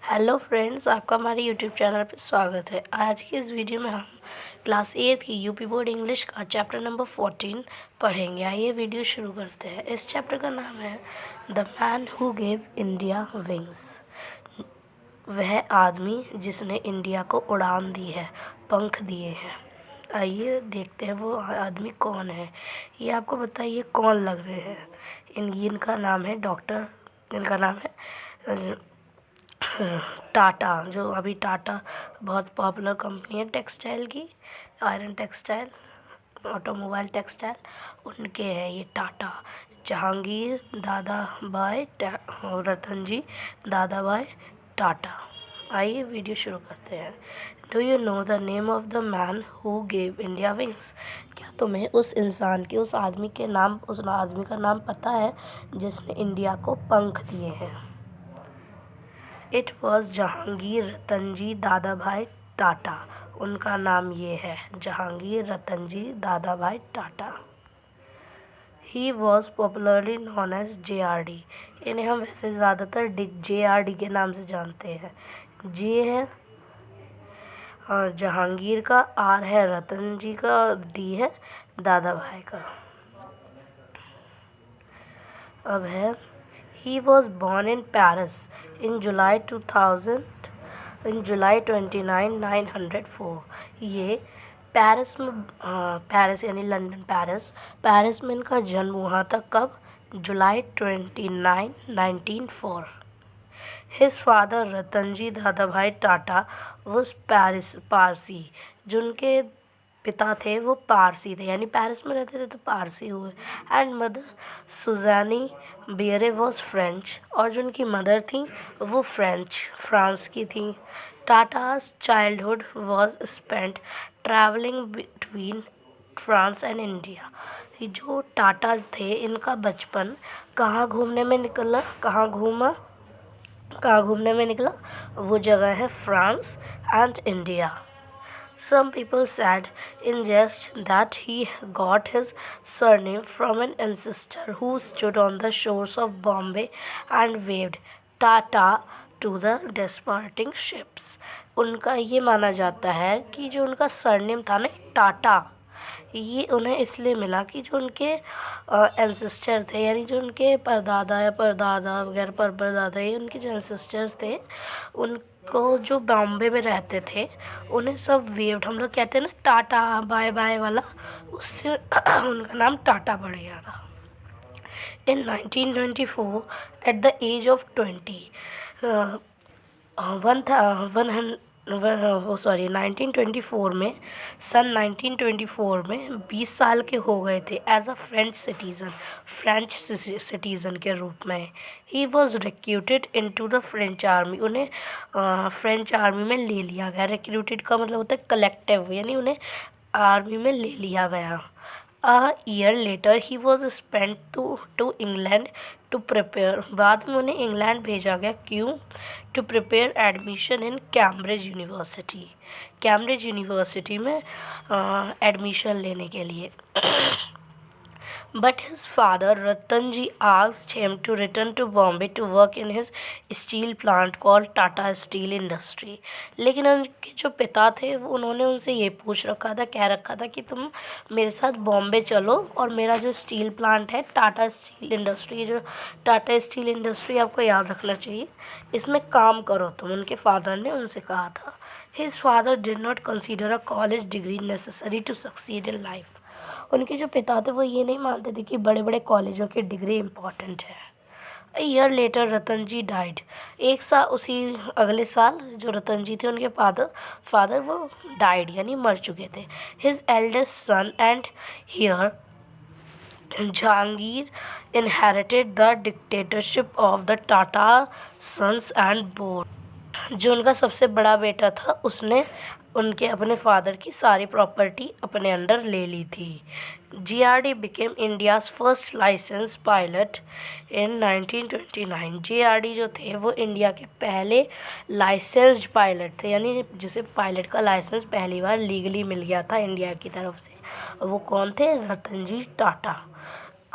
Hello friends, आपका हमारे YouTube channel पर स्वागत है। आज की इस वीडियो में हम क्लास 8 की यूपी बोर्ड इंग्लिश का चैप्टर नंबर 14 पढ़ेंगे। आइए वीडियो शुरू करते हैं। इस चैप्टर का नाम है the man who gave India wings. वह आदमी जिसने इंडिया को उड़ान दी है, पंख दिए हैं। आइए देखते हैं वो आदमी कौन है। ये आपको बताइए कौन लग रहे हैं। इनका नाम है इनका नाम है टाटा। जो अभी टाटा बहुत पॉपुलर कंपनी है टेक्सटाइल की, आयरन टेक्सटाइल, ऑटोमोबाइल टेक्सटाइल, उनके हैं ये टाटा। जहांगीर दादाभाई रतनजी दादाभाई टाटा। आइए वीडियो शुरू करते हैं। Do you know the name of the man who gave India wings? क्या तुम्हें उस आदमी का नाम पता है जिसने इंडिया को पंख दिए हैं? It was Jahangir Ratanji Dadabhai Tata. उनका नाम ये है Jahangir Ratanji Dadabhai Tata. He was popularly known as JRD। इन्हें हम वैसे ज़्यादातर JRD के नाम से जानते हैं। जे है जहांगीर का, R है रतन जी का, D है दादाभाई का। अब है He was born in Paris in July 29, 904। ये पेरिस यानी लंदन, पेरिस में इनका जन्म हुआ था। कब? जुलाई 29, 1904। His father Ratanji Dadabhai Tata was Parsi. जो उनके पिता थे वो पारसी थे, यानी पेरिस में रहते थे तो पारसी हुए। And mother Suzanne Briere was French. और जो उनकी मदर थी वो फ्रांस की थी। Tata's childhood was spent travelling between France and India. जो टाटा थे इनका बचपन कहाँ घूमने में निकला? वो जगह है France and India. Some people said in jest that he got his surname from an ancestor who stood on the shores of Bombay and waved Tata to the departing ships। उनका ये माना जाता है कि जो उनका सरनेम था ना टाटा, ये उन्हें इसलिए मिला कि जो उनके एंसेस्टर थे, यानी जो उनके परदादा वगैरह परदादा, ये उनके जो एंसेस्टर्स थे उनको जो बॉम्बे में रहते थे उन्हें सब वेव्ड, हम लोग कहते हैं ना टाटा बाय बाय वाला, उससे उनका नाम टाटा पड़ गया था। इन 1924 एट द एज ऑफ 1924 में 1924 में 20 साल के हो गए थे एज अ फ्रेंच सिटीज़न के रूप में। He was recruited into the French army. उन्हें फ्रेंच आर्मी में ले लिया गया। रिक्रूटेड का मतलब होता है कलेक्टिव, यानी उन्हें आर्मी में ले लिया गया। A year later he was sent to England to prepare। बाद में उन्हें इंग्लैंड भेजा गया। क्यों? To prepare admission in Cambridge University। Cambridge university में एडमिशन लेने के लिए। But his father Ratanji asked him to return to Bombay to work in his steel plant called Tata Steel Industry। लेकिन उनके जो पिता थे उन्होंने उनसे ये कह रखा था कि तुम मेरे साथ बॉम्बे चलो और मेरा जो स्टील प्लांट है टाटा स्टील इंडस्ट्री, जो टाटा स्टील इंडस्ट्री आपको याद रखना चाहिए, इसमें काम करो तुम। उनके फादर ने उनसे कहा था। His father did not consider a college degree necessary to succeed in life। उनके जो पिता थे वो ये नहीं मानते थे कि बड़े बड़े कॉलेजों की डिग्री इम्पॉर्टेंट है। A year later Ratan ji died. उसी अगले साल जो रतन जी थे उनके फादर वो डाइड यानी मर चुके थे। His eldest son and heir Jahangir inherited the dictatorship of the Tata Sons and board. जो उनका सबसे बड़ा बेटा था उसने अपने फादर की सारी प्रॉपर्टी अपने अंडर ले ली थी। JRD became India's first licence pilot in 1929। JRD जो थे वो इंडिया के पहले लाइसेंस्ड पायलट थे, यानी जिसे पायलट का लाइसेंस पहली बार लीगली मिल गया था इंडिया की तरफ से। वो कौन थे? रतन जी टाटा।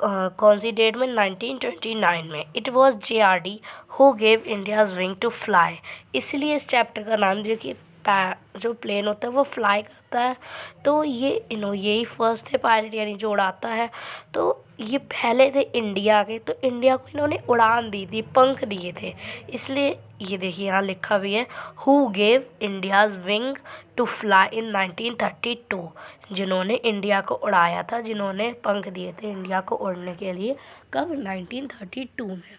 कौन सी डेट में, 1929 में। It was JRD who gave India's wing to fly. इसलिए इस चैप्टर का नाम जो कि जो प्लेन होता है वो फ्लाई करता है, तो ये यही फर्स्ट थे पायलट, यानी जो उड़ाता है। तो ये पहले थे इंडिया के, तो इंडिया को इन्होंने उड़ान दी थी, पंख दिए थे, इसलिए ये देखिए यहाँ लिखा भी है who gave India's wing to fly in 1932। जिन्होंने इंडिया को उड़ाया था, जिन्होंने पंख दिए थे इंडिया को उड़ने के लिए, कब, 1932 में।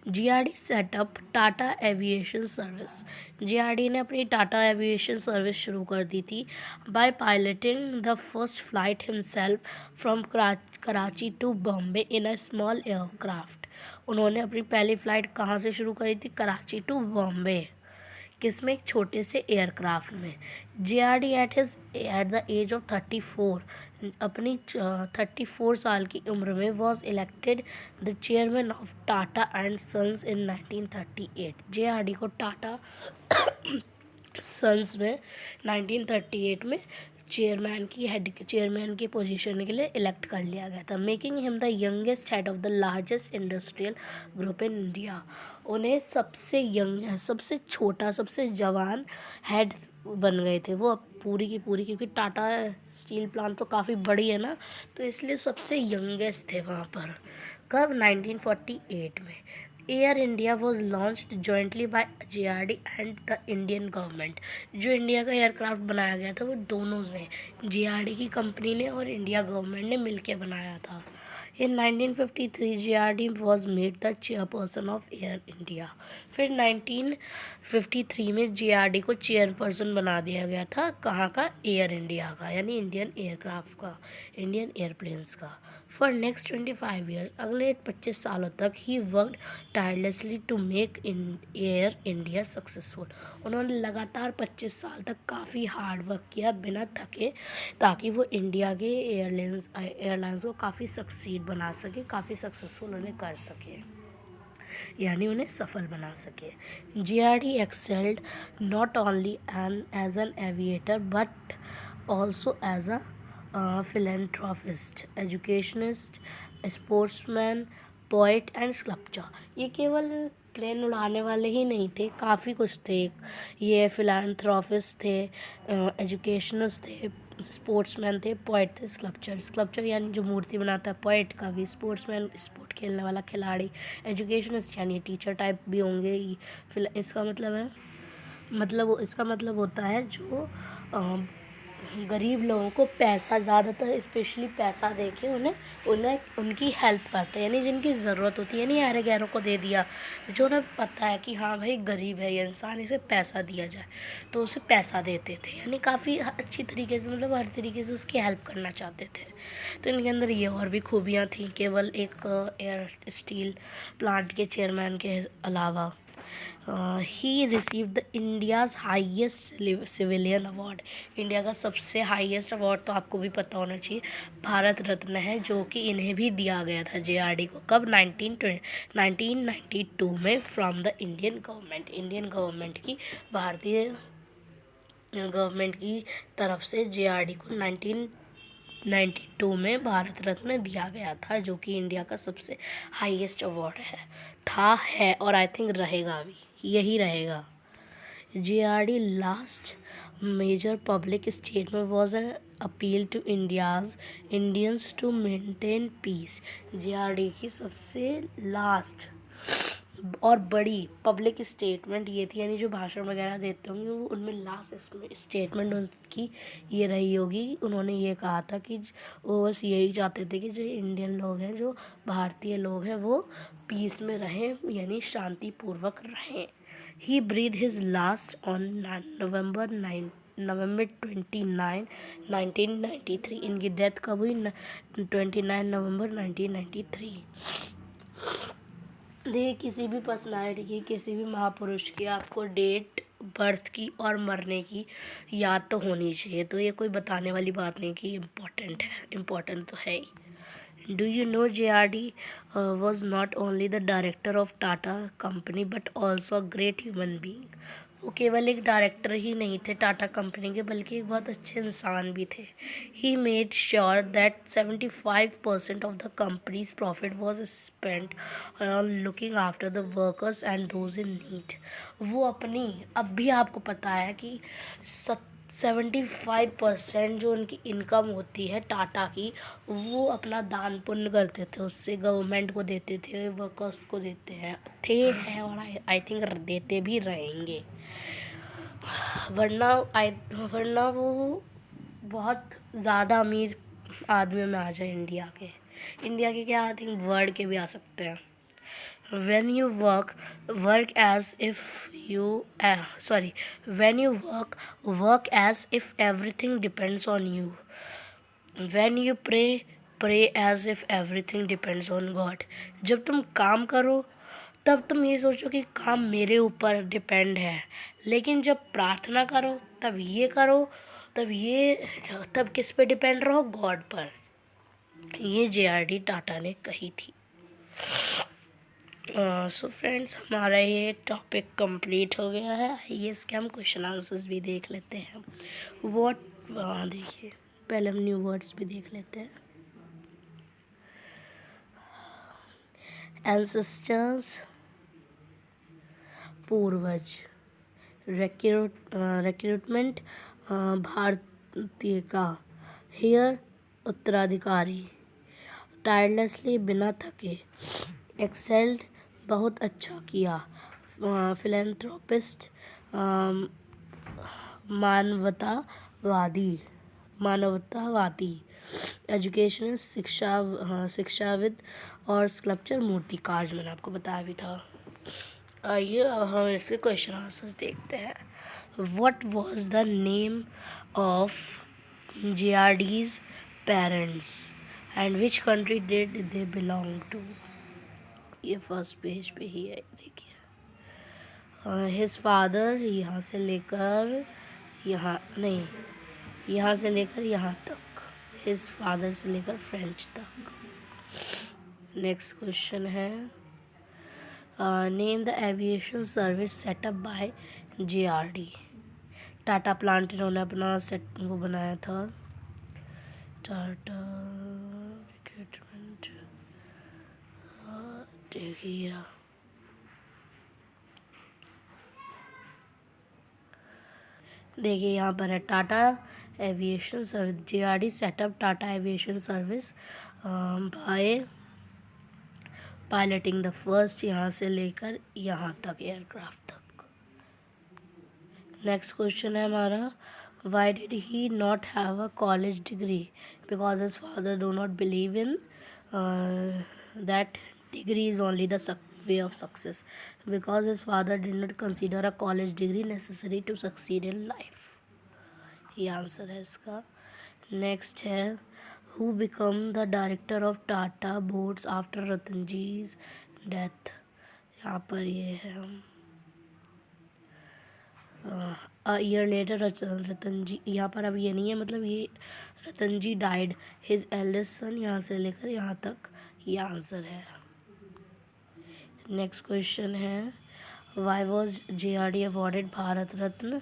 JRD setup Tata aviation service. JRD ने अपनी टाटा एविएशन सर्विस शुरू कर दी थी by piloting the first flight himself from Karachi to Bombay in a small aircraft. उन्होंने अपनी पहली फ़्लाइट कहाँ से शुरू करी थी, कराची टू बॉम्बे, किसमें, एक छोटे से एयरक्राफ्ट में। JRD at the age of 34, अपनी 34 साल की उम्र में, was elected the chairman of Tata and Sons in 1938। JRD को टाटा सन्स में 1938 में चेयरमैन की पोजीशन के लिए इलेक्ट कर लिया गया था, making him the youngest head of the largest industrial group in India. उन्हें सबसे यंग, सबसे छोटा, सबसे जवान हेड बन गए थे वो, अब पूरी की पूरी, क्योंकि टाटा स्टील प्लांट तो काफ़ी बड़ी है ना, तो इसलिए सबसे यंगेस्ट थे वहाँ पर। कब, 1948 में। Air India was launched jointly by JRD and the Indian government. जो इंडिया का एयरक्राफ्ट बनाया गया था वो दोनों ने, JRD की कंपनी ने और इंडिया गवर्नमेंट ने मिलकर बनाया था। इन 1953 JRD was made the chairperson of air India. फिर 1953 में JRD को चेयरपर्सन बना दिया गया था, कहाँ का, एयर इंडिया का, यानी इंडियन एयरक्राफ्ट का, इंडियन एयरप्लेन्स का। फॉर नेक्स्ट 25 ईयर्स, अगले 25 सालों तक he worked tirelessly to make Air India successful. उन्होंने लगातार 25 साल तक काफ़ी हार्ड वर्क किया बिना थके, ताकि वो इंडिया के एयरलाइंस को काफ़ी सक्सीड बना सके, काफ़ी सक्सेसफुल उन्हें कर सके, यानी उन्हें सफल बना सके। JRD excelled not only as an aviator but also as a philanthropist, educationist, sportsman, poet and sculpture. ये केवल प्लेन उड़ाने वाले ही नहीं थे, काफ़ी कुछ थे। ये फिलैंथ्रोपिस्ट थे, एजुकेशनिस्ट थे, स्पोर्ट्समैन थे, पोइट थे, स्कल्पचर यानी जो मूर्ति बनाता है, पोइट का भी, स्पोर्ट्समैन स्पोर्ट खेलने वाला खिलाड़ी, एजुकेशनिस्ट यानी टीचर टाइप भी होंगे। इसका मतलब होता है जो गरीब लोगों को पैसा, ज़्यादातर स्पेशली पैसा देके उन्हें उनकी हेल्प करते हैं, यानी जिनकी ज़रूरत होती है, यानी यारे गैरों को दे दिया, जो उन्हें पता है कि हाँ भाई गरीब है ये इंसान, इसे पैसा दिया जाए, तो उसे पैसा देते थे, यानी काफ़ी अच्छी तरीके से, मतलब हर तरीके से उसकी हेल्प करना चाहते थे। तो इनके अंदर ये और भी खूबियाँ थी, केवल एक एयर स्टील प्लांट के चेयरमैन के अलावा। He receive the India's highest civilian award. India का सबसे हाईएस्ट अवार्ड तो आपको भी पता होना चाहिए, भारत रत्न है, जो कि इन्हें भी दिया गया था JRD को, कब, 1992 में, from the Indian government. Indian government की, भारतीय गवर्नमेंट की तरफ से JRD को 1992 में भारत रत्न दिया गया था, जो कि इंडिया का सबसे हाईएस्ट अवार्ड है और आई थिंक रहेगा भी, यही रहेगा। JRD last major public statement was an appeal to Indians to maintain peace. JRD की सबसे लास्ट और बड़ी पब्लिक स्टेटमेंट ये थी, यानी जो भाषण वगैरह देते होंगे वो, उनमें लास्ट स्टेटमेंट उनकी ये रही होगी। उन्होंने ये कहा था कि वो बस यही चाहते थे कि जो इंडियन लोग हैं, जो भारतीय लोग हैं, वो पीस में रहें, यानी शांतिपूर्वक रहें। He breathe his last on November 29, 1993। इनकी डेथ कब हुई, 29 नवंबर 1993। देखिए, किसी भी पर्सनालिटी की, किसी भी महापुरुष की आपको डेट बर्थ की और मरने की याद तो होनी चाहिए, तो ये कोई बताने वाली बात नहीं कि इम्पोर्टेंट तो है ही। Do you know JRD was not only the director of Tata company but also a great human being? वो केवल एक डायरेक्टर ही नहीं थे टाटा कंपनी के, बल्कि एक बहुत अच्छे इंसान भी थे। He made sure that 75% of the companies profit was spent on looking after the workers and those in need. वो अपनी, अब भी आपको पता है कि 75% जो उनकी इनकम होती है टाटा की, वो अपना दान पुण्य करते थे, उससे गवर्नमेंट को देते थे, वर्कर्स को देते हैं और आई थिंक देते भी रहेंगे। वरना वो बहुत ज़्यादा अमीर आदमियों में आ जाए इंडिया के क्या, आई थिंक वर्ल्ड के भी आ सकते हैं। when you work as if you sorry when you work as if everything depends on you, when you pray as if everything depends on God। जब तुम काम करो तब तुम ये सोचो कि काम मेरे ऊपर डिपेंड है, लेकिन जब प्रार्थना करो तब किस पे डिपेंड रहो, गॉड पर। ये JRD टाटा ने कही थी। सो फ्रेंड्स, हमारा ये टॉपिक कंप्लीट हो गया है। आइए इसके हम क्वेश्चन आंसर्स भी देख लेते हैं। देखिए पहले हम न्यू वर्ड्स भी देख लेते हैं। एंसेस्टर्स, पूर्वज। रिक्रूटमेंट, भारतीय का। हेयर, उत्तराधिकारी। टायरलेसली, बिना थके। एक्सेल्ड, बहुत अच्छा किया। फिलेंथ्रोपिस्ट, मानवतावादी। एजुकेशनिस्ट, शिक्षाविद। और स्कल्पचर, मूर्तिकार, जो मैंने आपको बताया भी था। आइए अब हम इसके क्वेश्चन आंसर्स देखते हैं। What was the name of JRD's parents and which country did they belong to. ये फर्स्ट पेज पे ही है, देखिए। हिज फादर, यहाँ से लेकर यहाँ तक, हिज फादर से लेकर फ्रेंच तक। नेक्स्ट क्वेश्चन है, name the aviation service set up by JRD। Tata plant इन्होंने अपना वो बनाया था। टाटा रिक्रूटमेंट, देखिए यहाँ पर है Tata aviation service, JRD setup Tata aviation service by piloting the first, यहाँ से लेकर यहाँ तक एयरक्राफ्ट तक। नेक्स्ट क्वेश्चन है हमारा, why did he not have a college degree. Because his father do not believe in that degree is only the way of success, because his father did not consider a college degree necessary to succeed in life। ये answer है इसका। Next है, who become the director of Tata boards after रतनजी's death। यहाँ पर ये है a year later Ratanji, यहाँ पर अब ये नहीं है, मतलब ये Ratanji died, his eldest son, यहाँ से लेकर यहाँ तक ये आंसर है। नेक्स्ट क्वेश्चन है, why was JRD awarded Bharat Ratna.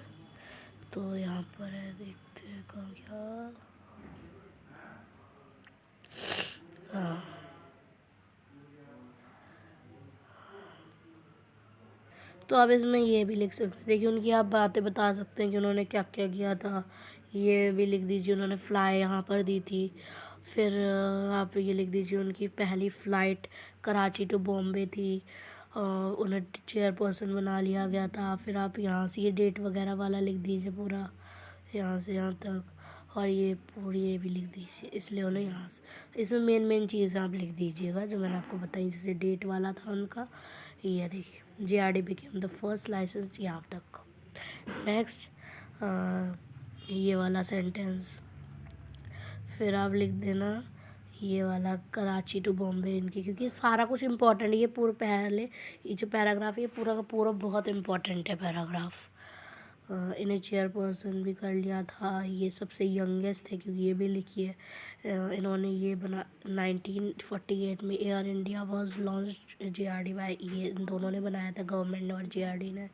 तो यहाँ पर है, देखते हैं कहाँ क्या। हाँ, तो आप इसमें ये भी लिख सकते हैं, देखिए उनकी आप बातें बता सकते हैं कि उन्होंने क्या क्या किया था, ये भी लिख दीजिए। उन्होंने फ़्लाई यहाँ पर दी थी। फिर आप ये लिख दीजिए उनकी पहली फ़्लाइट कराची टू बॉम्बे थी, उन्हें चेयरपर्सन बना लिया गया था। फिर आप यहाँ से ये डेट वगैरह वाला लिख दीजिए पूरा, यहाँ से यहाँ तक, और ये पूरी ये भी लिख दीजिए। इसलिए उन्हें यहाँ से इसमें मेन चीज़ आप लिख दीजिएगा जो मैंने आपको बताई, जैसे डेट वाला था उनका। ये देखिए JRD became the first licence, यहाँ तक। नेक्स्ट ये वाला सेंटेंस, फिर आप लिख देना ये वाला कराची टू बॉम्बे इनकी, क्योंकि सारा कुछ इम्पोर्टेंट है। ये पूरा पहले ये जो पैराग्राफ है ये पूरा का पूरा बहुत इम्पोर्टेंट है पैराग्राफ। इन्हें चेयरपर्सन भी कर लिया था, ये सबसे यंगेस्ट है क्योंकि ये भी लिखिए। इन्होंने ये बना 1948 में Air India was launch JRD by, ये इन दोनों ने बनाया था, गवर्नमेंट ने और JRD ने।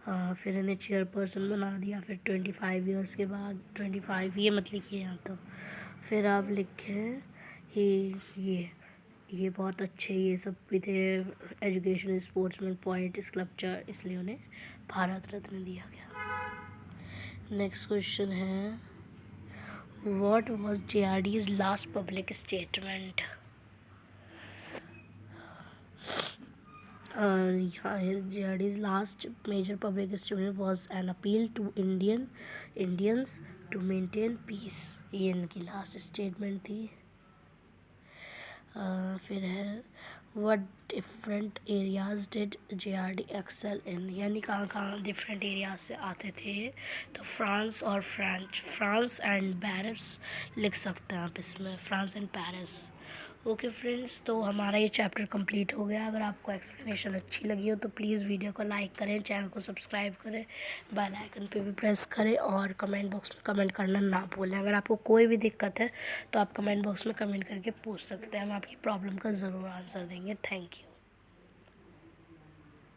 फिर इन्हें चेयरपर्सन बना दिया। फिर 25 ईयर्स के बाद 25 ये मत लिखिए यहाँ तो। फिर आप लिखें ये बहुत अच्छे ये सब भी थे, एजुकेशन, स्पोर्ट्समैन, पोइट, स्कल्पचर, इसलिए उन्हें भारत रत्न दिया गया। नेक्स्ट क्वेश्चन है, what was JRD's last public statement? JRD's last major public statement was an appeal to Indians to maintain peace। ये इनकी लास्ट स्टेटमेंट थी। फिर है, what different areas did JRD excel in? यानी कहाँ कहाँ डिफरेंट एरियाज से आते थे। तो फ्रांस एंड पेरिस लिख सकते हैं आप इसमें, France and Paris. Okay friends, तो हमारा ये चैप्टर कंप्लीट हो गया। अगर आपको एक्सप्लेनेशन अच्छी लगी हो तो प्लीज़ वीडियो को लाइक करें, चैनल को सब्सक्राइब करें, बेल आइकन पे भी प्रेस करें और कमेंट बॉक्स में कमेंट करना ना भूलें। अगर आपको कोई भी दिक्कत है तो आप कमेंट बॉक्स में कमेंट करके पूछ सकते हैं, हम आपकी प्रॉब्लम का ज़रूर आंसर देंगे। Thank you.